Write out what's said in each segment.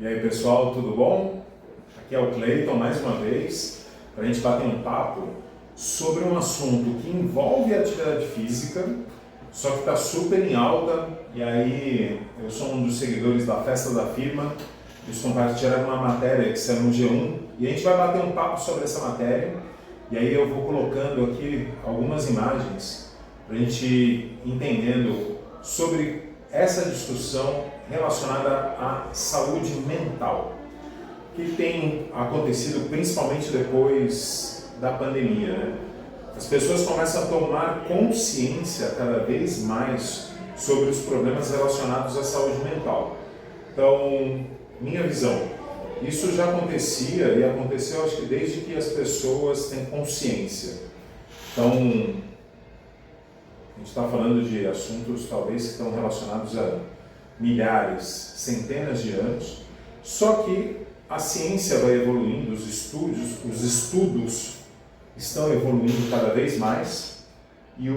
E aí pessoal, tudo bom? Aqui é o Cleiton mais uma vez para a gente bater um papo sobre um assunto que envolve a atividade física, só que está super em alta. E aí eu sou um dos seguidores da Festa da Firma, eles compartilharam uma matéria que saiu no G1 e a gente vai bater um papo sobre essa matéria. E aí eu vou colocando aqui algumas imagens para a gente ir entendendo sobre essa discussão relacionada à saúde mental, que tem acontecido principalmente depois da pandemia, né? As pessoas começam a tomar consciência cada vez mais sobre os problemas relacionados à saúde mental. Então, minha visão, isso já acontecia e aconteceu, acho que desde que as pessoas têm consciência. Então, a gente está falando de assuntos talvez que estão relacionados a milhares, centenas de anos, só que a ciência vai evoluindo, os estudos estão evoluindo cada vez mais e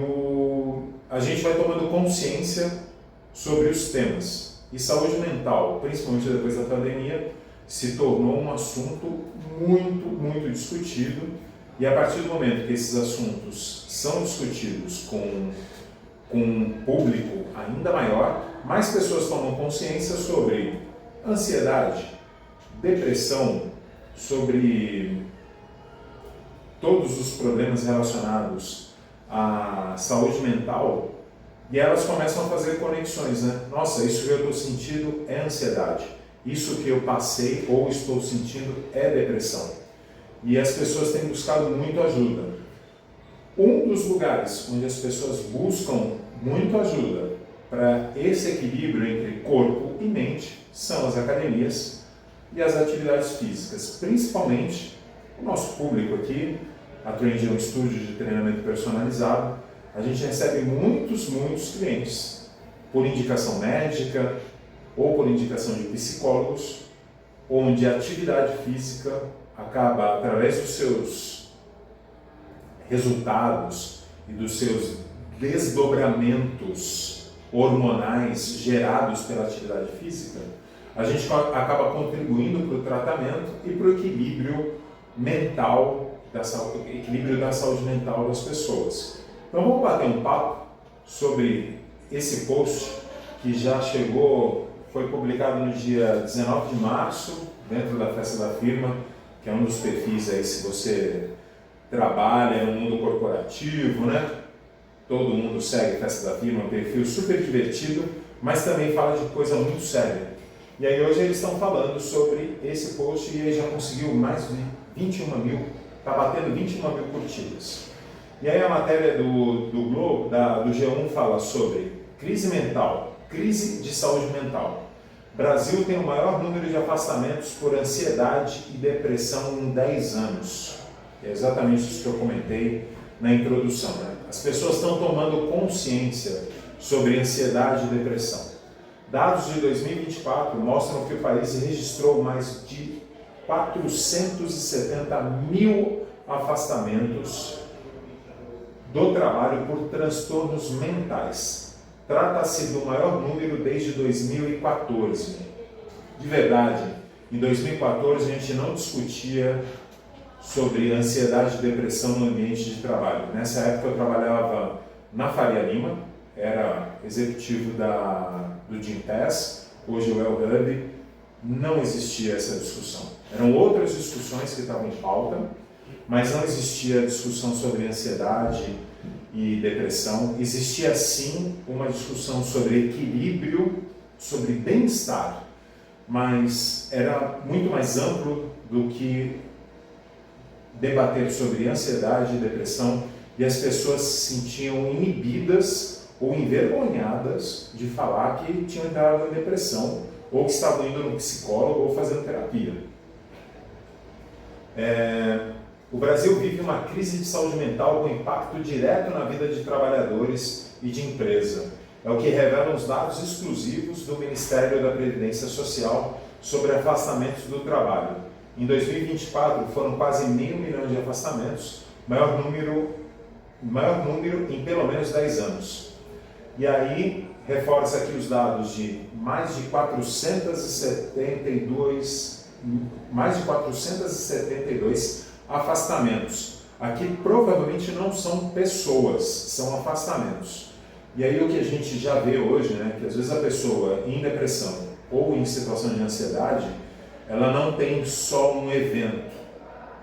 a gente vai tomando consciência sobre os temas. E saúde mental, principalmente depois da pandemia, se tornou um assunto muito discutido, e a partir do momento que esses assuntos são discutidos com um público ainda maior, mais pessoas tomam consciência sobre ansiedade, depressão, sobre todos os problemas relacionados à saúde mental, e elas começam a fazer conexões, né? Nossa, isso que eu estou sentindo é ansiedade, isso que eu passei ou estou sentindo é depressão. E as pessoas têm buscado muito ajuda. Um dos lugares onde as pessoas buscam muito ajuda para esse equilíbrio entre corpo e mente são as academias e as atividades físicas, principalmente o nosso público aqui. A Trend é um estúdio de treinamento personalizado. A gente recebe muitos clientes por indicação médica ou por indicação de psicólogos, onde a atividade física acaba, através dos seus resultados e dos seus desdobramentos hormonais gerados pela atividade física, a gente acaba contribuindo para o tratamento e para o equilíbrio mental, equilíbrio da saúde mental das pessoas. Então vamos bater um papo sobre esse post que já chegou, foi publicado no dia 19 de março, dentro da Festa da Firma, que é um dos perfis aí, se você trabalha no mundo corporativo, né? Todo mundo segue a Festa da Firma, um perfil super divertido, mas também fala de coisa muito séria. E aí hoje eles estão falando sobre esse post e aí já conseguiu mais de 21 mil, está batendo 21 mil curtidas. E aí a matéria do Globo, do G1, fala sobre crise mental, crise de saúde mental. Brasil tem o maior número de afastamentos por ansiedade e depressão em 10 anos. É exatamente isso que eu comentei na introdução, né? As pessoas estão tomando consciência sobre ansiedade e depressão. Dados de 2024 mostram que o país registrou mais de 470 mil afastamentos do trabalho por transtornos mentais. Trata-se do maior número desde 2014. De verdade, em 2014 a gente não discutia sobre ansiedade e depressão no ambiente de trabalho. Nessa época eu trabalhava na Faria Lima, era executivo do Gympass, hoje o El Hub. Não existia essa discussão. Eram outras discussões que estavam em pauta, mas não existia discussão sobre ansiedade e depressão. Existia sim uma discussão sobre equilíbrio, sobre bem-estar, mas era muito mais amplo do que debater sobre ansiedade e depressão, e as pessoas se sentiam inibidas ou envergonhadas de falar que tinham entrado em depressão, ou que estavam indo no psicólogo ou fazendo terapia. O Brasil vive uma crise de saúde mental com impacto direto na vida de trabalhadores e de empresa. É o que revelam os dados exclusivos do Ministério da Previdência Social sobre afastamentos do trabalho. Em 2024 foram quase 500 mil de afastamentos, maior número em pelo menos 10 anos. E aí reforça aqui os dados de mais de 472 afastamentos. Aqui provavelmente não são pessoas, são afastamentos. E aí o que a gente já vê hoje, né, que às vezes a pessoa em depressão ou em situação de ansiedade, ela não tem só um evento.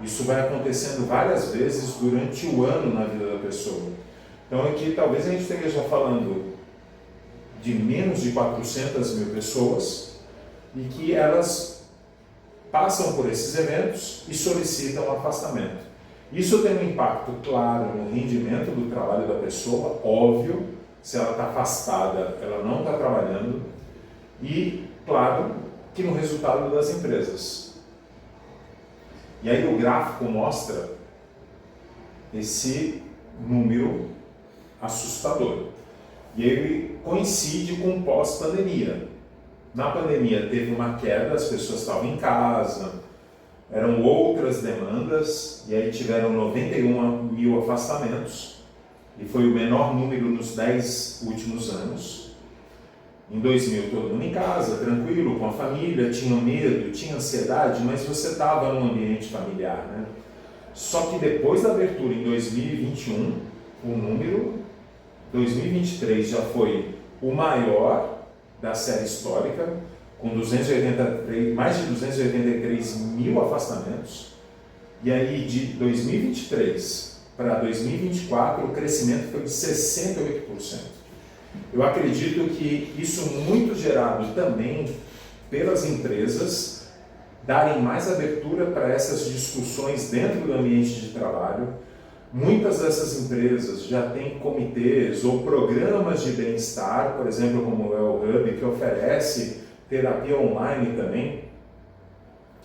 Isso vai acontecendo várias vezes durante o ano na vida da pessoa. Então aqui talvez a gente esteja falando de menos de 400 mil pessoas e que elas passam por esses eventos e solicitam afastamento. Isso tem um impacto claro no rendimento do trabalho da pessoa, óbvio, se ela está afastada, ela não está trabalhando, e claro que no resultado das empresas. E aí o gráfico mostra esse número assustador. E ele coincide com pós-pandemia. Na pandemia teve uma queda, as pessoas estavam em casa, eram outras demandas, e aí tiveram 91 mil afastamentos, e foi o menor número nos 10 últimos anos. Em 2000, todo mundo em casa, tranquilo, com a família, tinha medo, tinha ansiedade, mas você estava num ambiente familiar, né? Só que depois da abertura em 2021, o número 2023 já foi o maior da série histórica, com mais de 283 mil afastamentos. E aí de 2023 para 2024 o crescimento foi de 68%. Eu acredito que isso muito gerado também pelas empresas darem mais abertura para essas discussões dentro do ambiente de trabalho. Muitas dessas empresas já têm comitês ou programas de bem-estar, por exemplo, como é o Hub, que oferece terapia online também.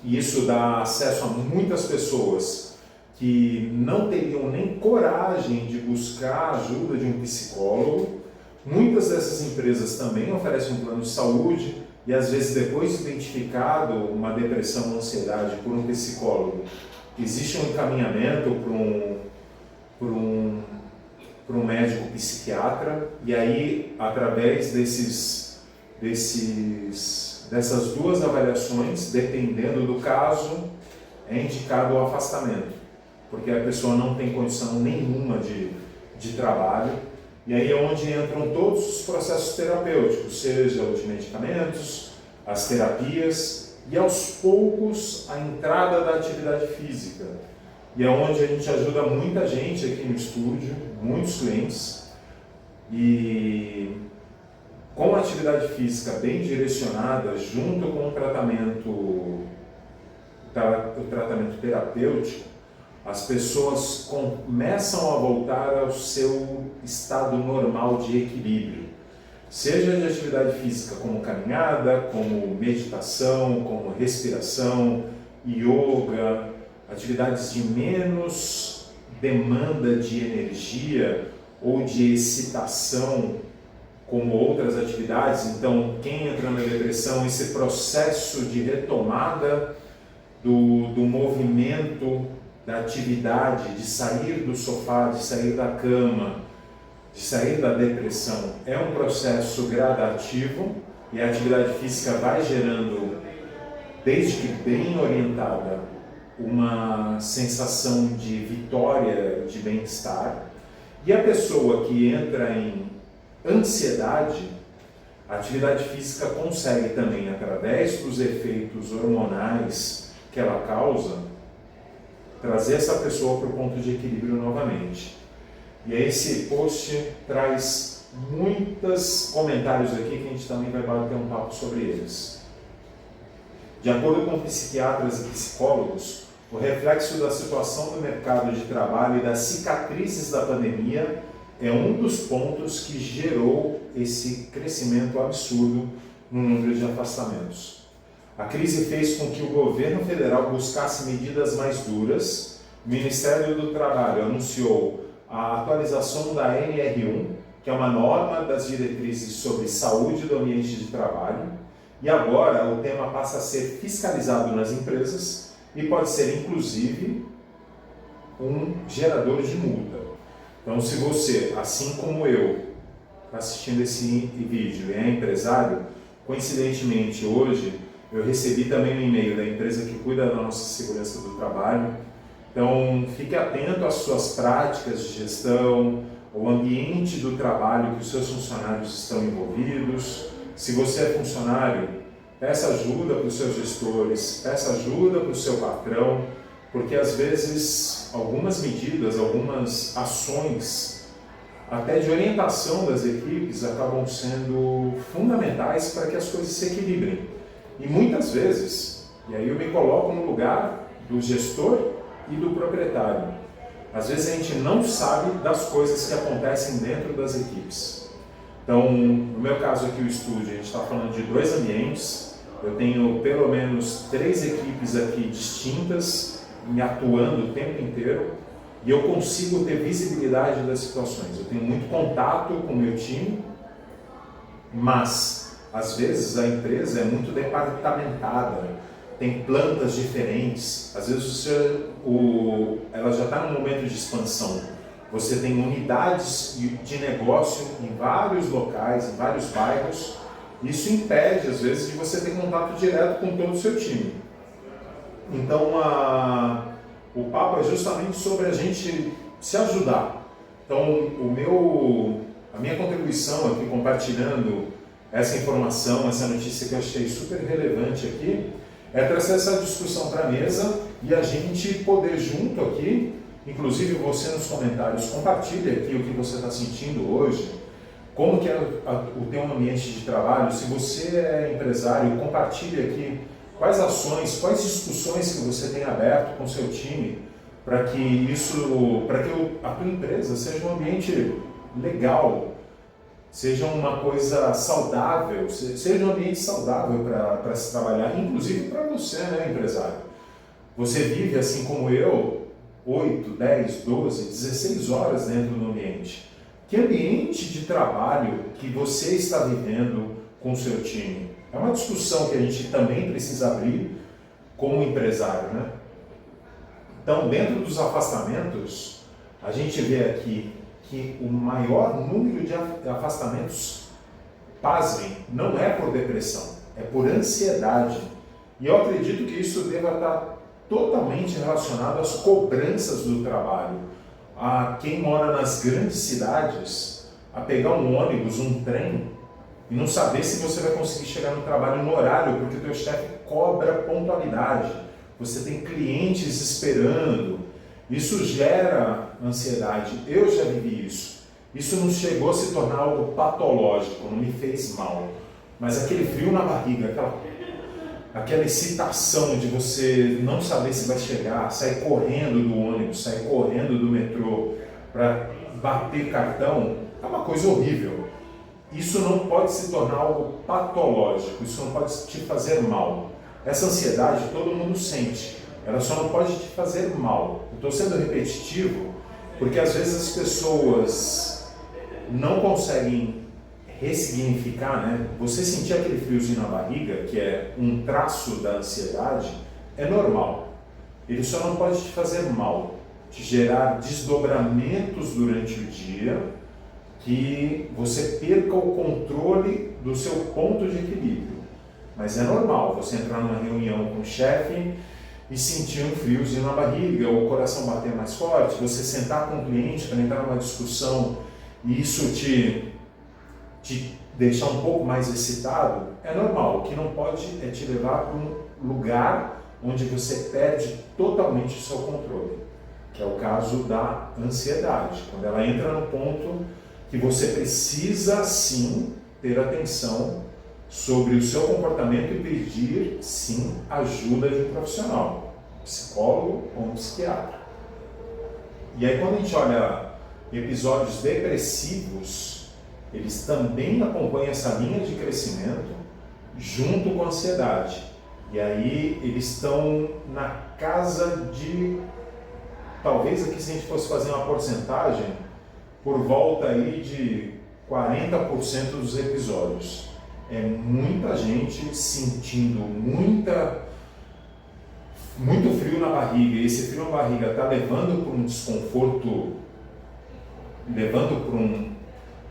E isso dá acesso a muitas pessoas que não teriam nem coragem de buscar a ajuda de um psicólogo. Muitas dessas empresas também oferecem um plano de saúde e, às vezes, depois de identificado uma depressão ou ansiedade por um psicólogo, existe um encaminhamento para um médico psiquiatra, e aí, através dessas duas avaliações, dependendo do caso, é indicado o afastamento, porque a pessoa não tem condição nenhuma de trabalho, e aí é onde entram todos os processos terapêuticos, seja os medicamentos, as terapias, e aos poucos a entrada da atividade física. E é onde a gente ajuda muita gente aqui no estúdio, muitos clientes, e com a atividade física bem direcionada, junto com o tratamento terapêutico, as pessoas começam a voltar ao seu estado normal de equilíbrio. Seja de atividade física como caminhada, como meditação, como respiração, yoga, atividades de menos demanda de energia ou de excitação, como outras atividades. Então, quem entra na depressão, esse processo de retomada do movimento, da atividade, de sair do sofá, de sair da cama, de sair da depressão, é um processo gradativo, e a atividade física vai gerando, desde que bem orientada, uma sensação de vitória, de bem-estar. E a pessoa que entra em ansiedade, a atividade física consegue também, através dos efeitos hormonais que ela causa, trazer essa pessoa para o ponto de equilíbrio novamente. E aí esse post traz muitos comentários aqui que a gente também vai bater um papo sobre eles. De acordo com psiquiatras e psicólogos, o reflexo da situação do mercado de trabalho e das cicatrizes da pandemia é um dos pontos que gerou esse crescimento absurdo no número de afastamentos. A crise fez com que o governo federal buscasse medidas mais duras. O Ministério do Trabalho anunciou a atualização da NR1, que é uma norma das diretrizes sobre saúde do ambiente de trabalho, e agora o tema passa a ser fiscalizado nas empresas e pode ser, inclusive, um gerador de multa. Então, se você, assim como eu, está assistindo esse vídeo e é empresário, coincidentemente hoje eu recebi também um e-mail da empresa que cuida da nossa segurança do trabalho. Então fique atento às suas práticas de gestão, ao ambiente do trabalho que os seus funcionários estão envolvidos. Se você é funcionário, peça ajuda para os seus gestores, peça ajuda para o seu patrão, porque às vezes algumas medidas, algumas ações, até de orientação das equipes, acabam sendo fundamentais para que as coisas se equilibrem. E muitas vezes, e aí eu me coloco no lugar do gestor e do proprietário, às vezes a gente não sabe das coisas que acontecem dentro das equipes. Então, no meu caso aqui, o estúdio, a gente está falando de 2 ambientes. Eu tenho pelo menos 3 equipes aqui distintas, me atuando o tempo inteiro, e eu consigo ter visibilidade das situações. Eu tenho muito contato com o meu time, mas às vezes a empresa é muito departamentada, tem plantas diferentes, às vezes ela já está num momento de expansão. Você tem unidades de negócio em vários locais, em vários bairros. Isso impede, às vezes, de você ter contato direto com todo o seu time. Então, o papo é justamente sobre a gente se ajudar. Então, a minha contribuição aqui, compartilhando essa informação, essa notícia que eu achei super relevante aqui, é trazer essa discussão para a mesa e a gente poder junto aqui, inclusive você nos comentários, compartilhe aqui o que você está sentindo hoje, como que é o teu ambiente de trabalho. Se você é empresário, compartilhe aqui quais ações, quais discussões que você tem aberto com o seu time para que a tua empresa seja um ambiente legal, seja uma coisa saudável, seja um ambiente saudável para se trabalhar, inclusive para você, né, empresário. Você vive, assim como eu, 8, 10, 12, 16 horas dentro do ambiente. Que ambiente de trabalho que você está vivendo com o seu time? É uma discussão que a gente também precisa abrir como empresário, né? Então, dentro dos afastamentos, a gente vê aqui que o maior número de afastamentos, pasmem, não é por depressão, é por ansiedade. E eu acredito que isso deva estar totalmente relacionado às cobranças do trabalho. A quem mora nas grandes cidades, a pegar um ônibus, um trem, e não saber se você vai conseguir chegar no trabalho no horário, porque o teu chefe cobra pontualidade. Você tem clientes esperando. Isso gera ansiedade. Eu já vivi isso. Isso não chegou a se tornar algo patológico, não me fez mal. Mas aquele frio na barriga, aquela excitação de você não saber se vai chegar, sair correndo do ônibus, sair correndo do metrô para bater cartão, é uma coisa horrível. Isso não pode se tornar algo patológico, isso não pode te fazer mal. Essa ansiedade todo mundo sente, ela só não pode te fazer mal. Eu estou sendo repetitivo porque às vezes as pessoas não conseguem ressignificar, né? Você sentir aquele friozinho na barriga, que é um traço da ansiedade, é normal. Ele só não pode te fazer mal, te gerar desdobramentos durante o dia, que você perca o controle do seu ponto de equilíbrio. Mas é normal você entrar numa reunião com o chefe e sentir um friozinho na barriga, ou o coração bater mais forte, você sentar com o cliente para entrar numa discussão e isso te deixar um pouco mais excitado, é normal. O que não pode é te levar para um lugar onde você perde totalmente o seu controle, que é o caso da ansiedade, quando ela entra no ponto que você precisa sim ter atenção sobre o seu comportamento e pedir sim ajuda de um profissional, um psicólogo ou um psiquiatra. E aí quando a gente olha episódios depressivos, eles também acompanham essa linha de crescimento junto com a ansiedade. E aí eles estão na casa de, talvez aqui se a gente fosse fazer uma porcentagem, por volta aí de 40% dos episódios. É muita gente sentindo muito frio na barriga, e esse frio na barriga está levando para um desconforto, levando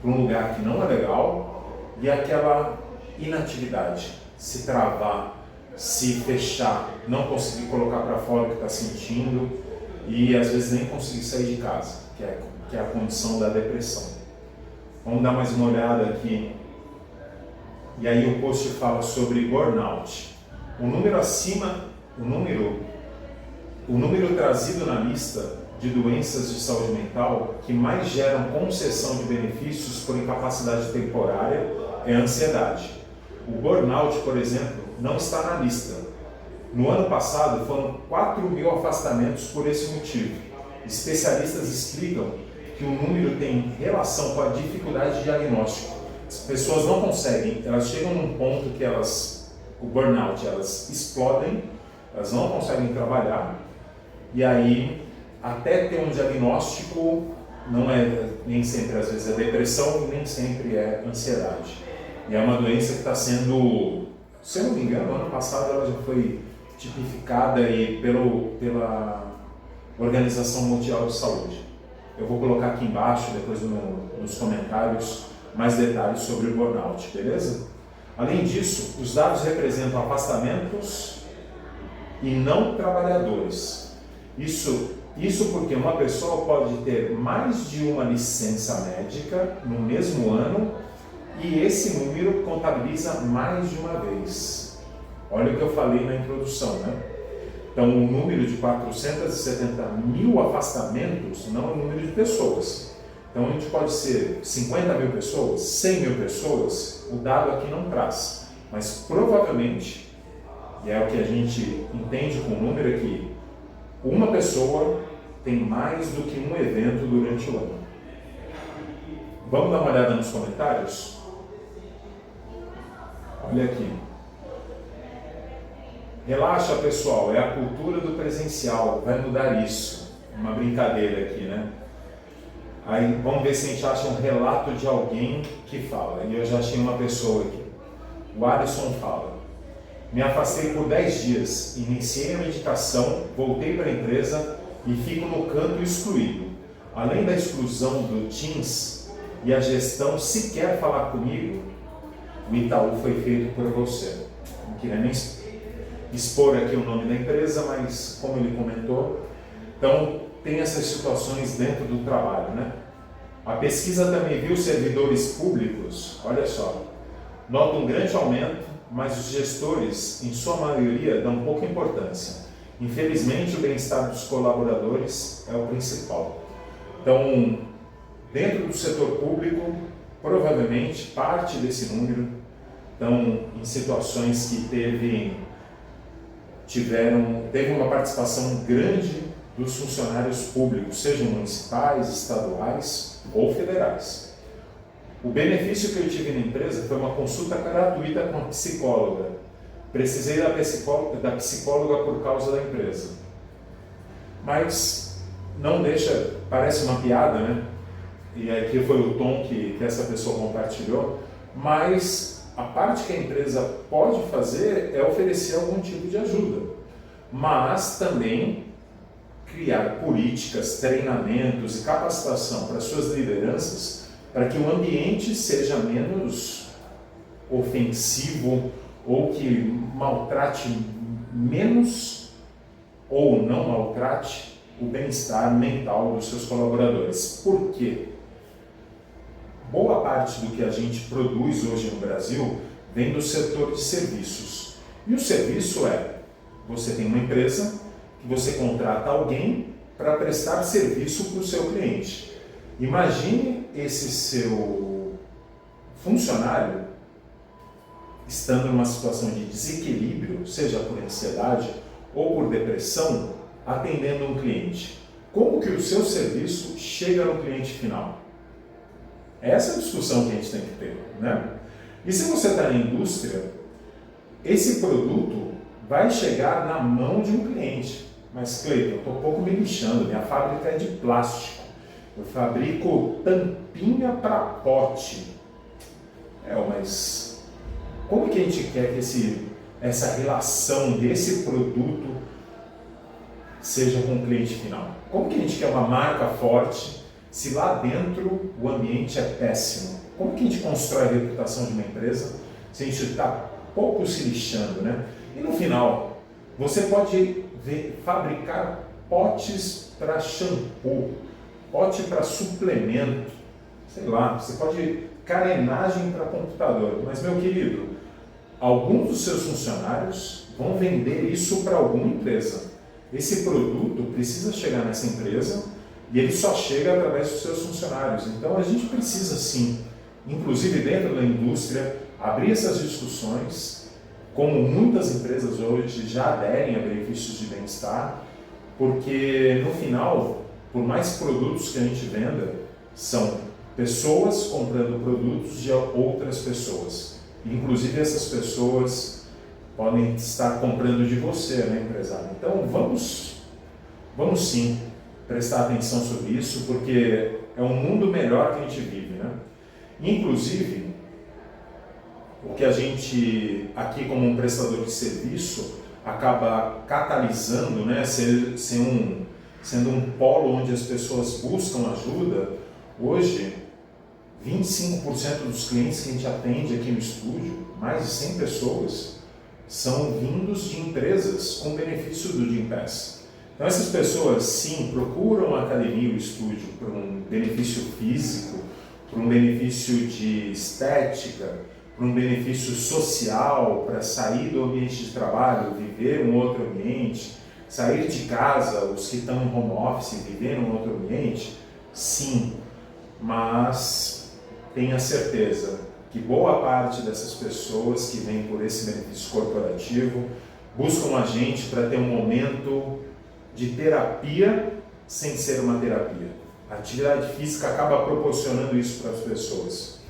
para um lugar que não é legal, e aquela inatividade, se travar, se fechar, não conseguir colocar para fora o que está sentindo e às vezes nem conseguir sair de casa, que é a condição da depressão. Vamos dar mais uma olhada aqui. E aí o post fala sobre burnout. O número trazido na lista de doenças de saúde mental que mais geram concessão de benefícios por incapacidade temporária é a ansiedade. O burnout, por exemplo, não está na lista. No ano passado foram 4.000 afastamentos por esse motivo. Especialistas explicam que o número tem relação com a dificuldade de diagnóstico. As pessoas não conseguem, elas chegam num ponto que o burnout, elas explodem, elas não conseguem trabalhar, e aí até ter um diagnóstico, não é nem sempre, às vezes é depressão e nem sempre é ansiedade. E é uma doença que está sendo, se eu não me engano, ano passado ela já foi tipificada aí pela Organização Mundial de Saúde. Eu vou colocar aqui embaixo, depois nos comentários, mais detalhes sobre o burnout, beleza? Além disso, os dados representam afastamentos e não trabalhadores. Isso porque uma pessoa pode ter mais de uma licença médica no mesmo ano e esse número contabiliza mais de uma vez. Olha o que eu falei na introdução, né? Então, o número de 470.000 afastamentos não é o número de pessoas. Então, a gente pode ser 50.000 pessoas, 100.000 pessoas, o dado aqui não traz. Mas, provavelmente, e é o que a gente entende com o número aqui, uma pessoa tem mais do que um evento durante o ano. Vamos dar uma olhada nos comentários? Olha aqui. Relaxa, pessoal, é a cultura do presencial, vai mudar isso. Uma brincadeira aqui, né? Aí vamos ver se a gente acha um relato de alguém que fala. E eu já achei uma pessoa aqui. O Alisson fala: me afastei por 10 dias, iniciei a meditação, voltei para a empresa e fico no canto excluído. Além da exclusão do Teams e a gestão sequer falar comigo, o Itaú foi feito por você. Não queria nem expor aqui o nome da empresa, mas como ele comentou, então tem essas situações dentro do trabalho, né? A pesquisa também viu servidores públicos, olha só, nota um grande aumento, mas os gestores, em sua maioria, dão pouca importância. Infelizmente, o bem-estar dos colaboradores é o principal. Então, dentro do setor público, provavelmente parte desse número estão em situações que teve uma participação grande dos funcionários públicos, sejam municipais, estaduais ou federais. O benefício que eu tive na empresa foi uma consulta gratuita com a psicóloga. Precisei da psicóloga por causa da empresa. Mas não deixa, parece uma piada, né? E aqui foi o tom que essa pessoa compartilhou, mas a parte que a empresa pode fazer é oferecer algum tipo de ajuda, mas também criar políticas, treinamentos e capacitação para suas lideranças para que o ambiente seja menos ofensivo ou que maltrate menos ou não maltrate o bem-estar mental dos seus colaboradores. Por quê? Boa parte do que a gente produz hoje no Brasil vem do setor de serviços. E o serviço você tem uma empresa que você contrata alguém para prestar serviço para o seu cliente. Imagine esse seu funcionário estando numa situação de desequilíbrio, seja por ansiedade ou por depressão, atendendo um cliente. Como que o seu serviço chega no cliente final? Essa é a discussão que a gente tem que ter, né? E se você está na indústria, esse produto vai chegar na mão de um cliente. Mas, Cleiton, eu estou um pouco me lixando, minha fábrica é de plástico. Eu fabrico tampinha para pote. Mas como que a gente quer que essa relação desse produto seja com o cliente final? Como que a gente quer uma marca forte se lá dentro o ambiente é péssimo? Como que a gente constrói a reputação de uma empresa se a gente está pouco se lixando, né? E no final, você pode fabricar potes para shampoo, pote para suplemento, sei lá, você pode carenagem para computador, mas meu querido, alguns dos seus funcionários vão vender isso para alguma empresa. Esse produto precisa chegar nessa empresa e ele só chega através dos seus funcionários. Então a gente precisa sim, inclusive dentro da indústria, abrir essas discussões, como muitas empresas hoje já aderem a benefícios de bem-estar, porque no final, por mais produtos que a gente venda, são pessoas comprando produtos de outras pessoas. Inclusive essas pessoas podem estar comprando de você, né, empresário? Então vamos sim prestar atenção sobre isso, porque é um mundo melhor que a gente vive, né? Inclusive, o que a gente aqui como um prestador de serviço acaba catalisando, né, sendo um polo onde as pessoas buscam ajuda. Hoje, 25% dos clientes que a gente atende aqui no estúdio, mais de 100 pessoas, são vindos de empresas com benefício do Gympass. Então essas pessoas, sim, procuram a academia e o estúdio por um benefício físico, por um benefício de estética, por um benefício social, para sair do ambiente de trabalho, viver um outro ambiente, sair de casa, os que estão em home office, viver um outro ambiente, sim, mas tenha certeza que boa parte dessas pessoas que vêm por esse benefício corporativo buscam a gente para ter um momento de terapia sem ser uma terapia. A atividade física acaba proporcionando isso para as pessoas.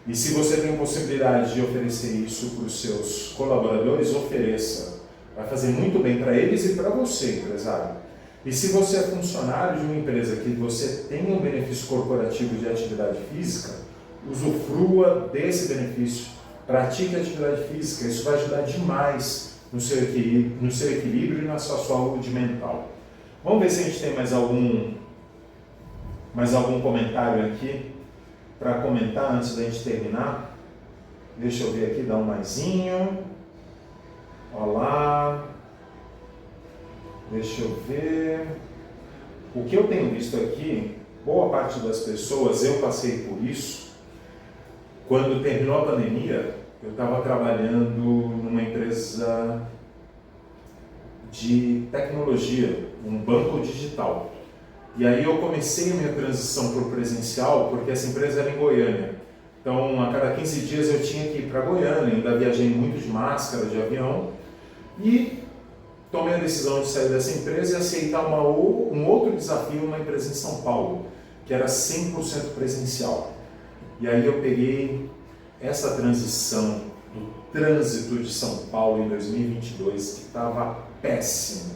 E se você tem possibilidade de oferecer isso para os seus colaboradores, ofereça. Vai fazer muito bem para eles e para você, empresário. E se você é funcionário de uma empresa que você tem um benefício corporativo de atividade física, usufrua desse benefício, pratique atividade física, isso vai ajudar demais no seu equilíbrio e na sua saúde mental. Vamos ver se a gente tem mais algum comentário aqui para comentar antes da gente terminar. Deixa eu ver aqui, dá um maisinho. Olá. Deixa eu ver. O que eu tenho visto aqui, boa parte das pessoas, eu passei por isso. Quando terminou a pandemia, eu estava trabalhando numa empresa de tecnologia, um banco digital. E aí eu comecei a minha transição para o presencial, porque essa empresa era em Goiânia. Então, a cada 15 dias eu tinha que ir para Goiânia, ainda viajei muito de máscara, de avião, e tomei a decisão de sair dessa empresa e aceitar um outro desafio, uma empresa em São Paulo, que era 100% presencial. E aí eu peguei essa transição do trânsito de São Paulo em 2022, que estava péssimo,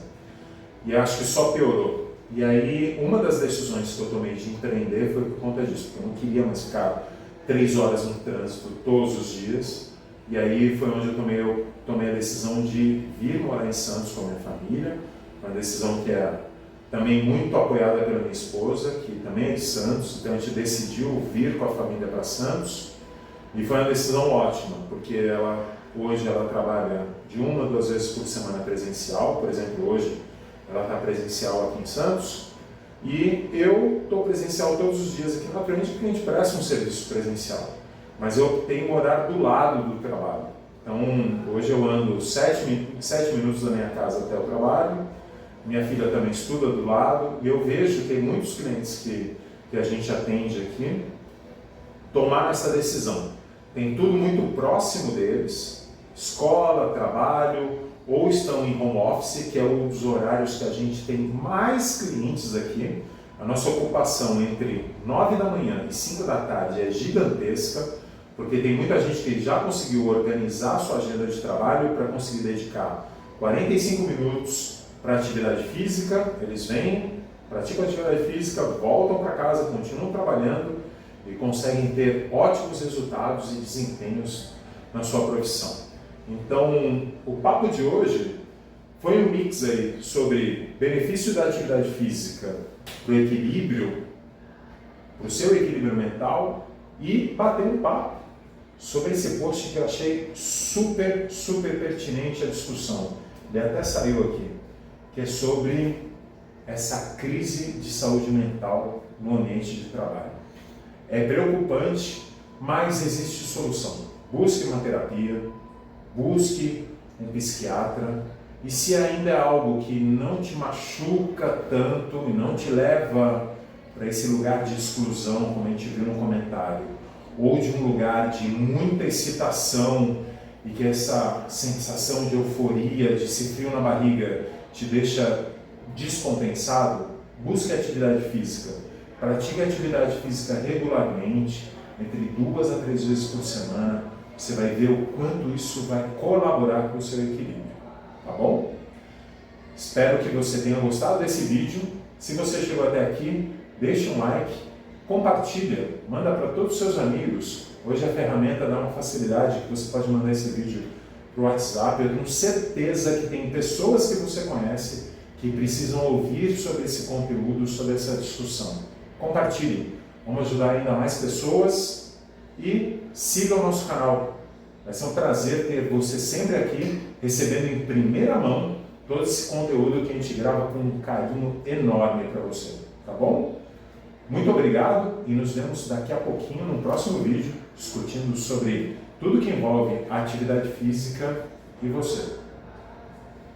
e acho que só piorou. E aí, uma das decisões que eu tomei de empreender foi por conta disso, porque eu não queria mais ficar 3 horas no trânsito todos os dias. E aí foi onde eu tomei a decisão de vir morar em Santos com a minha família, uma decisão que é também muito apoiada pela minha esposa, que também é de Santos, então a gente decidiu vir com a família para Santos, e foi uma decisão ótima, porque hoje ela trabalha de 1 a 2 vezes por semana presencial. Por exemplo, hoje ela está presencial aqui em Santos, e eu estou presencial todos os dias aqui, naturalmente, porque a gente presta um serviço presencial, mas eu optei em morar do lado do trabalho. Então, hoje eu ando 7 minutos da minha casa até o trabalho, minha filha também estuda do lado, e eu vejo que tem muitos clientes que a gente atende aqui tomaram essa decisão. Tem tudo muito próximo deles, escola, trabalho, ou estão em home office, que é um dos horários que a gente tem mais clientes aqui. A nossa ocupação entre 9 da manhã e 5 da tarde é gigantesca, porque tem muita gente que já conseguiu organizar a sua agenda de trabalho para conseguir dedicar 45 minutos para atividade física. Eles vêm, praticam atividade física, voltam para casa, continuam trabalhando e conseguem ter ótimos resultados e desempenhos na sua profissão. Então, o papo de hoje foi um mix aí sobre benefício da atividade física para o equilíbrio para o seu equilíbrio mental e bater um papo sobre esse post que eu achei super, super pertinente à discussão. Ele até saiu aqui, que é sobre essa crise de saúde mental no ambiente de trabalho. É preocupante, mas existe solução. Busque uma terapia, busque um psiquiatra, e se ainda é algo que não te machuca tanto e não te leva para esse lugar de exclusão, como a gente viu no comentário, ou de um lugar de muita excitação e que essa sensação de euforia, de esse frio na barriga te deixa descompensado, busque atividade física. Pratique atividade física regularmente, entre 2 a 3 vezes por semana. Você vai ver o quanto isso vai colaborar com o seu equilíbrio, tá bom? Espero que você tenha gostado desse vídeo. Se você chegou até aqui, deixe um like, compartilha, manda para todos os seus amigos. Hoje a ferramenta dá uma facilidade que você pode mandar esse vídeo para o WhatsApp. Eu tenho certeza que tem pessoas que você conhece que precisam ouvir sobre esse conteúdo, sobre essa discussão. Compartilhe, vamos ajudar ainda mais pessoas e siga o nosso canal. Vai ser um prazer ter você sempre aqui, recebendo em primeira mão todo esse conteúdo que a gente grava com um carinho enorme para você, tá bom? Muito obrigado e nos vemos daqui a pouquinho no próximo vídeo, discutindo sobre tudo que envolve a atividade física e você.